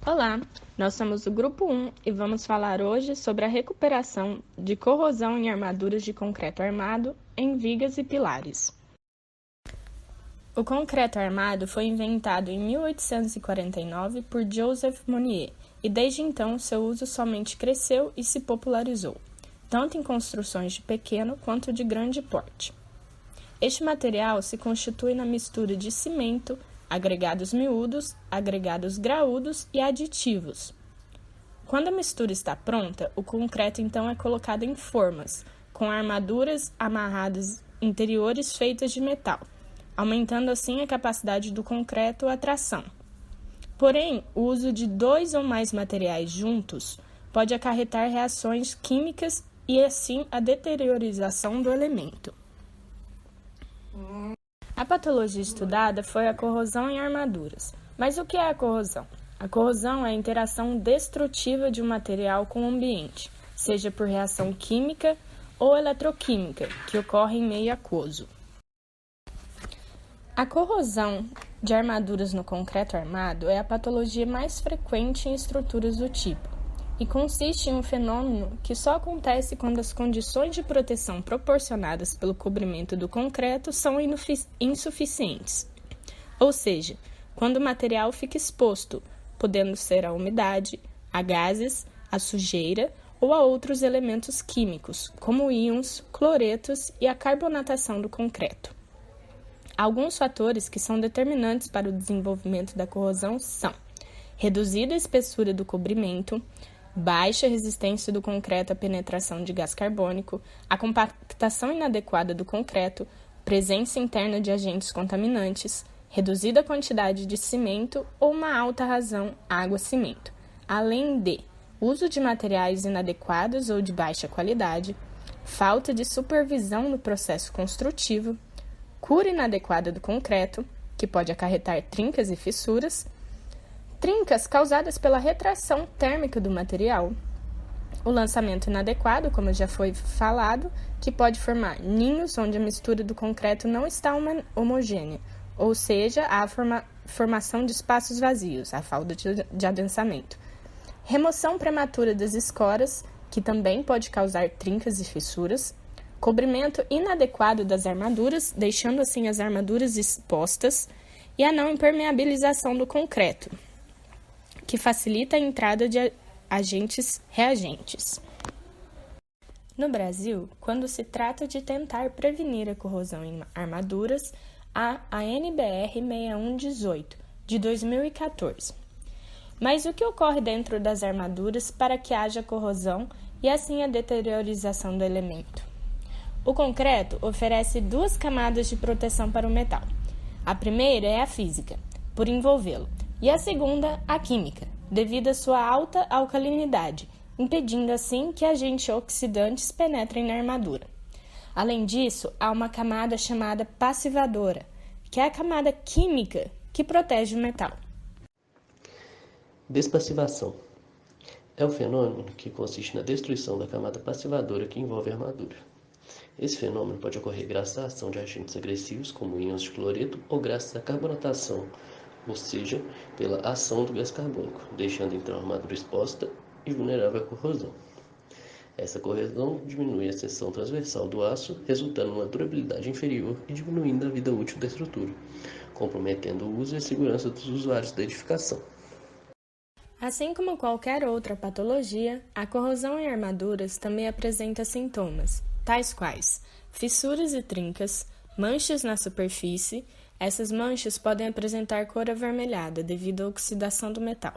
Olá, nós somos o Grupo 1 e vamos falar hoje sobre a recuperação de corrosão em armaduras de concreto armado em vigas e pilares. O concreto armado foi inventado em 1849 por Joseph Monnier e desde então seu uso somente cresceu e se popularizou, tanto em construções de pequeno quanto de grande porte. Este material se constitui na mistura de cimento, agregados miúdos, agregados graúdos e aditivos. Quando a mistura está pronta, o concreto então é colocado em formas, com armaduras amarradas interiores feitas de metal, aumentando assim a capacidade do concreto à tração. Porém, o uso de 2 ou mais materiais juntos pode acarretar reações químicas e assim a deteriorização do elemento. A patologia estudada foi a corrosão em armaduras. Mas o que é a corrosão? A corrosão é a interação destrutiva de um material com o ambiente, seja por reação química ou eletroquímica, que ocorre em meio aquoso. A corrosão de armaduras no concreto armado é a patologia mais frequente em estruturas do tipo, e consiste em um fenômeno que só acontece quando as condições de proteção proporcionadas pelo cobrimento do concreto são insuficientes, ou seja, quando o material fica exposto, podendo ser à umidade, a gases, a sujeira ou a outros elementos químicos, como íons, cloretos e a carbonatação do concreto. Alguns fatores que são determinantes para o desenvolvimento da corrosão são reduzida espessura do cobrimento, baixa resistência do concreto à penetração de gás carbônico, a compactação inadequada do concreto, presença interna de agentes contaminantes, reduzida quantidade de cimento ou uma alta razão água-cimento, além de uso de materiais inadequados ou de baixa qualidade, falta de supervisão no processo construtivo, cura inadequada do concreto, que pode acarretar trincas e fissuras, trincas causadas pela retração térmica do material, o lançamento inadequado, como já foi falado, que pode formar ninhos onde a mistura do concreto não está homogênea, ou seja, a formação de espaços vazios, a falta de adensamento. Remoção prematura das escoras, que também pode causar trincas e fissuras, cobrimento inadequado das armaduras, deixando assim as armaduras expostas, e a não impermeabilização do concreto, que facilita a entrada de agentes reagentes. No Brasil, quando se trata de tentar prevenir a corrosão em armaduras, há a NBR 6118, de 2014. Mas o que ocorre dentro das armaduras para que haja corrosão e assim a deteriorização do elemento? O concreto oferece 2 camadas de proteção para o metal. A primeira é a física, por envolvê-lo, e a segunda, a química, devido à sua alta alcalinidade, impedindo assim que agentes oxidantes penetrem na armadura. Além disso, há uma camada chamada passivadora, que é a camada química que protege o metal. Despassivação é um fenômeno que consiste na destruição da camada passivadora que envolve a armadura. Esse fenômeno pode ocorrer graças à ação de agentes agressivos, como íons de cloreto, ou graças à carbonatação, ou seja, pela ação do gás carbônico, deixando então a armadura exposta e vulnerável à corrosão. Essa corrosão diminui a seção transversal do aço, resultando numa durabilidade inferior e diminuindo a vida útil da estrutura, comprometendo o uso e a segurança dos usuários da edificação. Assim como qualquer outra patologia, a corrosão em armaduras também apresenta sintomas, tais quais fissuras e trincas, manchas na superfície. Essas manchas podem apresentar cor avermelhada devido à oxidação do metal,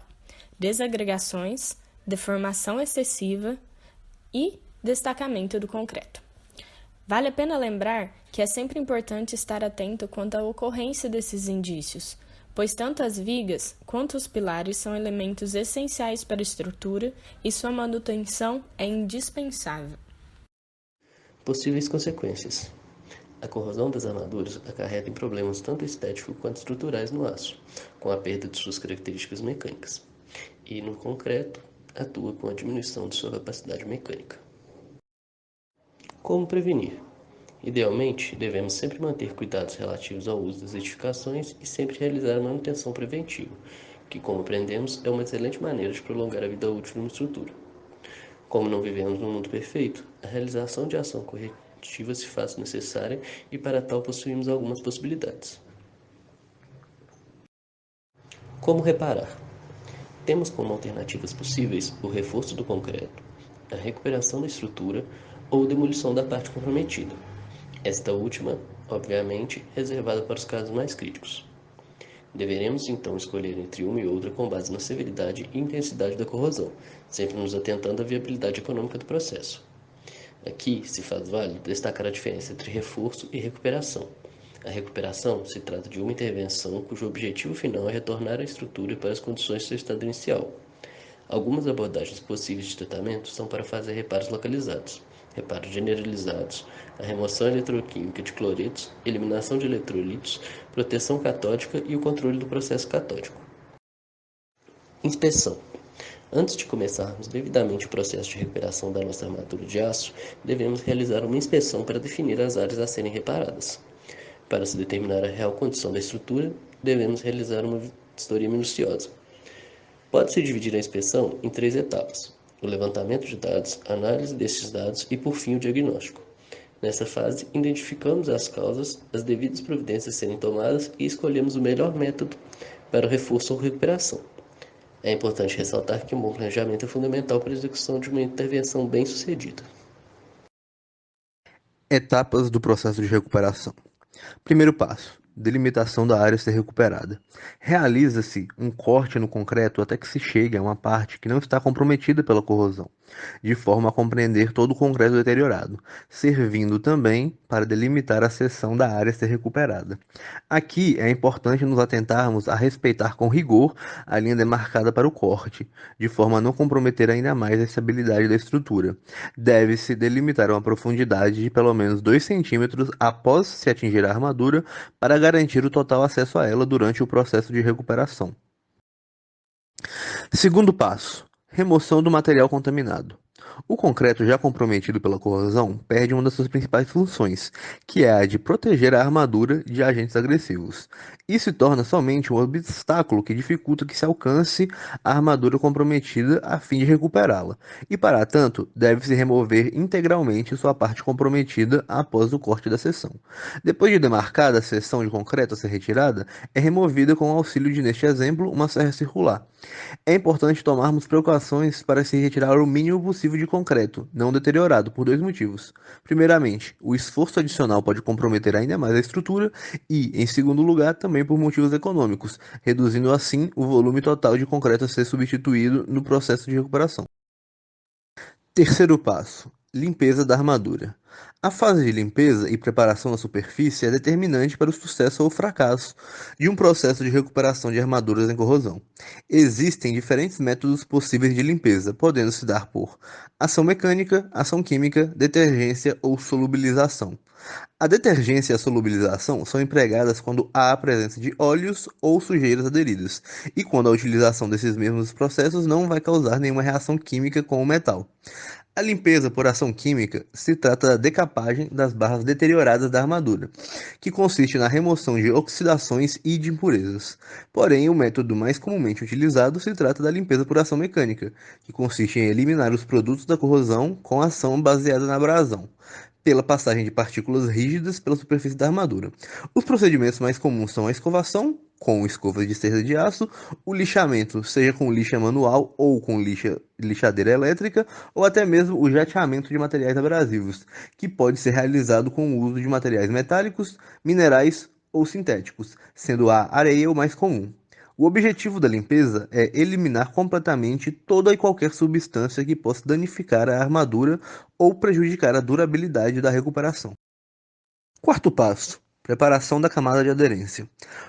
desagregações, deformação excessiva e destacamento do concreto. Vale a pena lembrar que é sempre importante estar atento quanto à ocorrência desses indícios, pois tanto as vigas quanto os pilares são elementos essenciais para a estrutura e sua manutenção é indispensável. Possíveis consequências. A corrosão das armaduras acarreta em problemas tanto estéticos quanto estruturais no aço, com a perda de suas características mecânicas, e no concreto atua com a diminuição de sua capacidade mecânica. Como prevenir? Idealmente, devemos sempre manter cuidados relativos ao uso das edificações e sempre realizar a manutenção preventiva, que, como aprendemos, é uma excelente maneira de prolongar a vida útil de uma estrutura. Como não vivemos num mundo perfeito, a realização de ação corretiva se faz necessária e para tal possuímos algumas possibilidades. Como reparar? Temos como alternativas possíveis o reforço do concreto, a recuperação da estrutura ou demolição da parte comprometida. Esta última, obviamente, reservada para os casos mais críticos. Deveremos então escolher entre uma e outra com base na severidade e intensidade da corrosão, sempre nos atentando à viabilidade econômica do processo. Aqui se faz válido destacar a diferença entre reforço e recuperação. A recuperação se trata de uma intervenção cujo objetivo final é retornar a estrutura para as condições do seu estado inicial. Algumas abordagens possíveis de tratamento são para fazer reparos localizados, reparos generalizados, a remoção eletroquímica de cloretos, eliminação de eletrolitos, proteção catódica e o controle do processo catódico. Inspeção. Antes de começarmos devidamente o processo de recuperação da nossa armadura de aço, devemos realizar uma inspeção para definir as áreas a serem reparadas. Para se determinar a real condição da estrutura, devemos realizar uma vistoria minuciosa. Pode-se dividir a inspeção em 3 etapas: o levantamento de dados, a análise desses dados e, por fim, o diagnóstico. Nessa fase, identificamos as causas, as devidas providências serem tomadas e escolhemos o melhor método para o reforço ou recuperação. É importante ressaltar que um bom planejamento é fundamental para a execução de uma intervenção bem-sucedida. Etapas do processo de recuperação. Primeiro passo: delimitação da área a ser recuperada. Realiza-se um corte no concreto até que se chegue a uma parte que não está comprometida pela corrosão, de forma a compreender todo o concreto deteriorado, servindo também para delimitar a seção da área a ser recuperada. Aqui é importante nos atentarmos a respeitar com rigor a linha demarcada para o corte, de forma a não comprometer ainda mais a estabilidade da estrutura. Deve-se delimitar uma profundidade de pelo menos 2 centímetros após se atingir a armadura para garantir o total acesso a ela durante o processo de recuperação. Segundo passo: remoção do material contaminado. O concreto já comprometido pela corrosão perde uma das suas principais funções, que é a de proteger a armadura de agentes agressivos. Isso se torna somente um obstáculo que dificulta que se alcance a armadura comprometida a fim de recuperá-la, e para tanto deve-se remover integralmente sua parte comprometida após o corte da seção. Depois de demarcada a seção de concreto a ser retirada, é removida com o auxílio de, neste exemplo, uma serra circular. É importante tomarmos precauções para se retirar o mínimo possível de concreto, não deteriorado, por 2 motivos. Primeiramente, o esforço adicional pode comprometer ainda mais a estrutura e, em segundo lugar, também por motivos econômicos, reduzindo assim o volume total de concreto a ser substituído no processo de recuperação. Terceiro passo: limpeza da armadura. A fase de limpeza e preparação da superfície é determinante para o sucesso ou fracasso de um processo de recuperação de armaduras em corrosão. Existem diferentes métodos possíveis de limpeza, podendo se dar por ação mecânica, ação química, detergência ou solubilização. A detergência e a solubilização são empregadas quando há a presença de óleos ou sujeiras aderidas, e quando a utilização desses mesmos processos não vai causar nenhuma reação química com o metal. A limpeza por ação química se trata da decapagem das barras deterioradas da armadura, que consiste na remoção de oxidações e de impurezas. Porém, o método mais comumente utilizado se trata da limpeza por ação mecânica, que consiste em eliminar os produtos da corrosão com ação baseada na abrasão, pela passagem de partículas rígidas pela superfície da armadura. Os procedimentos mais comuns são a escovação, com escovas de cerda de aço, o lixamento, seja com lixa manual ou com lixadeira elétrica, ou até mesmo o jateamento de materiais abrasivos, que pode ser realizado com o uso de materiais metálicos, minerais ou sintéticos, sendo a areia o mais comum. O objetivo da limpeza é eliminar completamente toda e qualquer substância que possa danificar a armadura ou prejudicar a durabilidade da recuperação. Quarto passo: preparação da camada de aderência.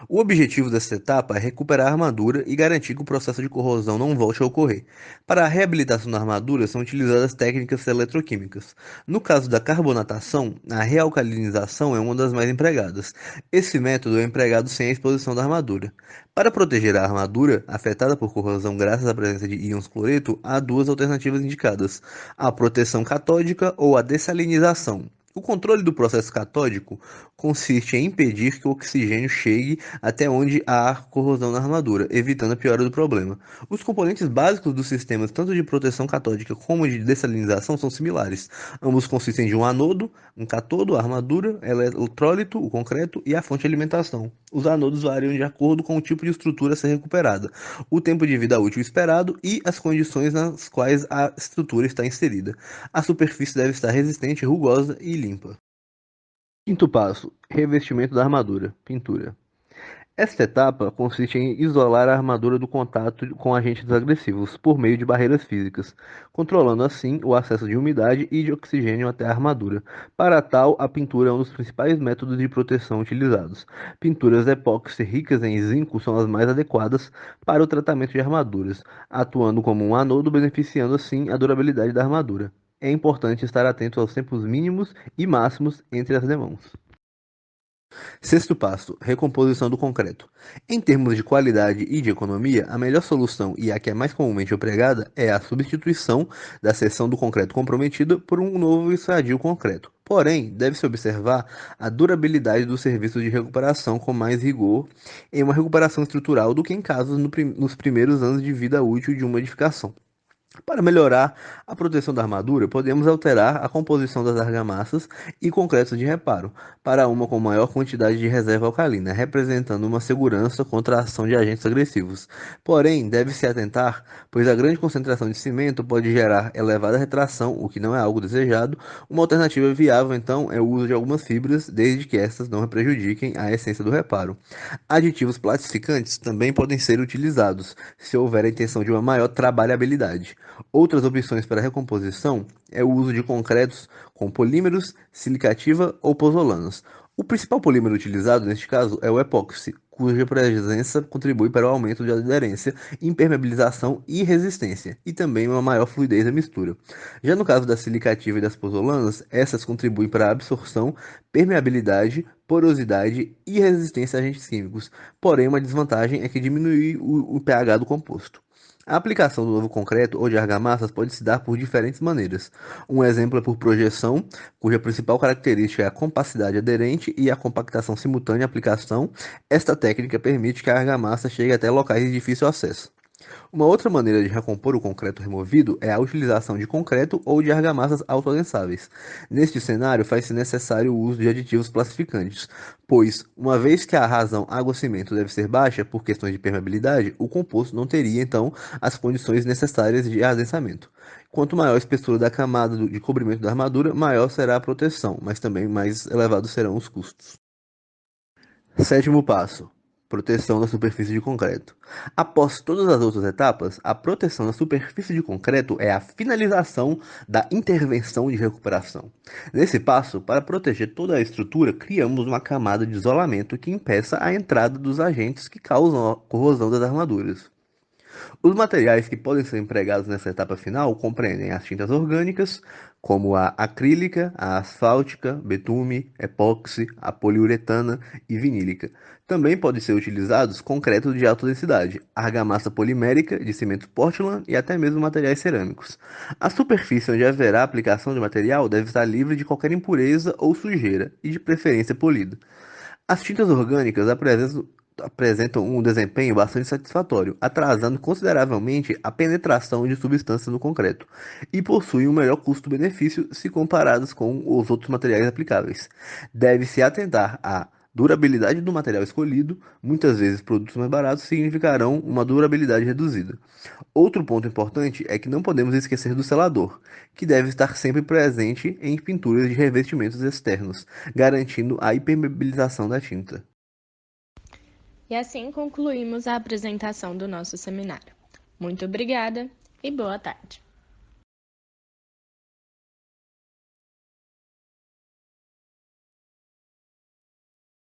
O objetivo desta etapa é recuperar a armadura e garantir que o processo de corrosão não volte a ocorrer. Para a reabilitação da armadura são utilizadas técnicas eletroquímicas. No caso da carbonatação, a realcalinização é uma das mais empregadas. Esse método é empregado sem a exposição da armadura. Para proteger a armadura afetada por corrosão graças à presença de íons cloreto, há 2 alternativas indicadas: a proteção catódica ou a dessalinização. O controle do processo catódico consiste em impedir que o oxigênio chegue até onde há corrosão na armadura, evitando a piora do problema. Os componentes básicos dos sistemas, tanto de proteção catódica como de dessalinização, são similares. Ambos consistem de um anodo, um cátodo, a armadura, eletrólito, o concreto e a fonte de alimentação. Os anodos variam de acordo com o tipo de estrutura a ser recuperada, o tempo de vida útil esperado e as condições nas quais a estrutura está inserida. A superfície deve estar resistente, rugosa e limpa. Quinto passo: revestimento da armadura, pintura. Esta etapa consiste em isolar a armadura do contato com agentes agressivos por meio de barreiras físicas, controlando assim o acesso de umidade e de oxigênio até a armadura. Para tal, a pintura é um dos principais métodos de proteção utilizados. Pinturas epóxi ricas em zinco são as mais adequadas para o tratamento de armaduras, atuando como um anodo, beneficiando assim a durabilidade da armadura. É importante estar atento aos tempos mínimos e máximos entre as demãos. Sexto passo: recomposição do concreto. Em termos de qualidade e de economia, a melhor solução e a que é mais comumente empregada é a substituição da seção do concreto comprometida por um novo e sadio concreto. Porém, deve-se observar a durabilidade dos serviços de recuperação com mais rigor em uma recuperação estrutural do que em casos nos primeiros anos de vida útil de uma edificação. Para melhorar a proteção da armadura, podemos alterar a composição das argamassas e concretos de reparo para uma com maior quantidade de reserva alcalina, representando uma segurança contra a ação de agentes agressivos. Porém, deve-se atentar, pois a grande concentração de cimento pode gerar elevada retração, o que não é algo desejado. Uma alternativa viável, então, é o uso de algumas fibras, desde que estas não prejudiquem a essência do reparo. Aditivos plastificantes também podem ser utilizados, se houver a intenção de uma maior trabalhabilidade. Outras opções para recomposição é o uso de concretos com polímeros, silicativa ou pozolanas. O principal polímero utilizado neste caso é o epóxi, cuja presença contribui para o aumento de aderência, impermeabilização e resistência, e também uma maior fluidez da mistura. Já no caso da silicativa e das pozolanas, essas contribuem para a absorção, permeabilidade, porosidade e resistência a agentes químicos. Porém, uma desvantagem é que diminui o pH do composto. A aplicação do novo concreto ou de argamassas pode se dar por diferentes maneiras. Um exemplo é por projeção, cuja principal característica é a compacidade aderente e a compactação simultânea à aplicação. Esta técnica permite que a argamassa chegue até locais de difícil acesso. Uma outra maneira de recompor o concreto removido é a utilização de concreto ou de argamassas autoadensáveis. Neste cenário, faz-se necessário o uso de aditivos plastificantes, pois, uma vez que a razão água-cimento deve ser baixa por questões de permeabilidade, o composto não teria, então, as condições necessárias de adensamento. Quanto maior a espessura da camada de cobrimento da armadura, maior será a proteção, mas também mais elevados serão os custos. Sétimo passo: proteção da superfície de concreto. Após todas as outras etapas, a proteção da superfície de concreto é a finalização da intervenção de recuperação. Nesse passo, para proteger toda a estrutura, criamos uma camada de isolamento que impeça a entrada dos agentes que causam a corrosão das armaduras. Os materiais que podem ser empregados nessa etapa final compreendem as tintas orgânicas, como a acrílica, a asfáltica, betume, epóxi, a poliuretana e vinílica. Também podem ser utilizados concretos de alta densidade, argamassa polimérica, de cimento Portland e até mesmo materiais cerâmicos. A superfície onde haverá aplicação de material deve estar livre de qualquer impureza ou sujeira e de preferência polida. As tintas orgânicas apresentam um desempenho bastante satisfatório, atrasando consideravelmente a penetração de substâncias no concreto, e possuem um melhor custo-benefício se comparadas com os outros materiais aplicáveis. Deve-se atentar à durabilidade do material escolhido. Muitas vezes produtos mais baratos significarão uma durabilidade reduzida. Outro ponto importante é que não podemos esquecer do selador, que deve estar sempre presente em pinturas de revestimentos externos, garantindo a impermeabilização da tinta. E assim concluímos a apresentação do nosso seminário. Muito obrigada e boa tarde.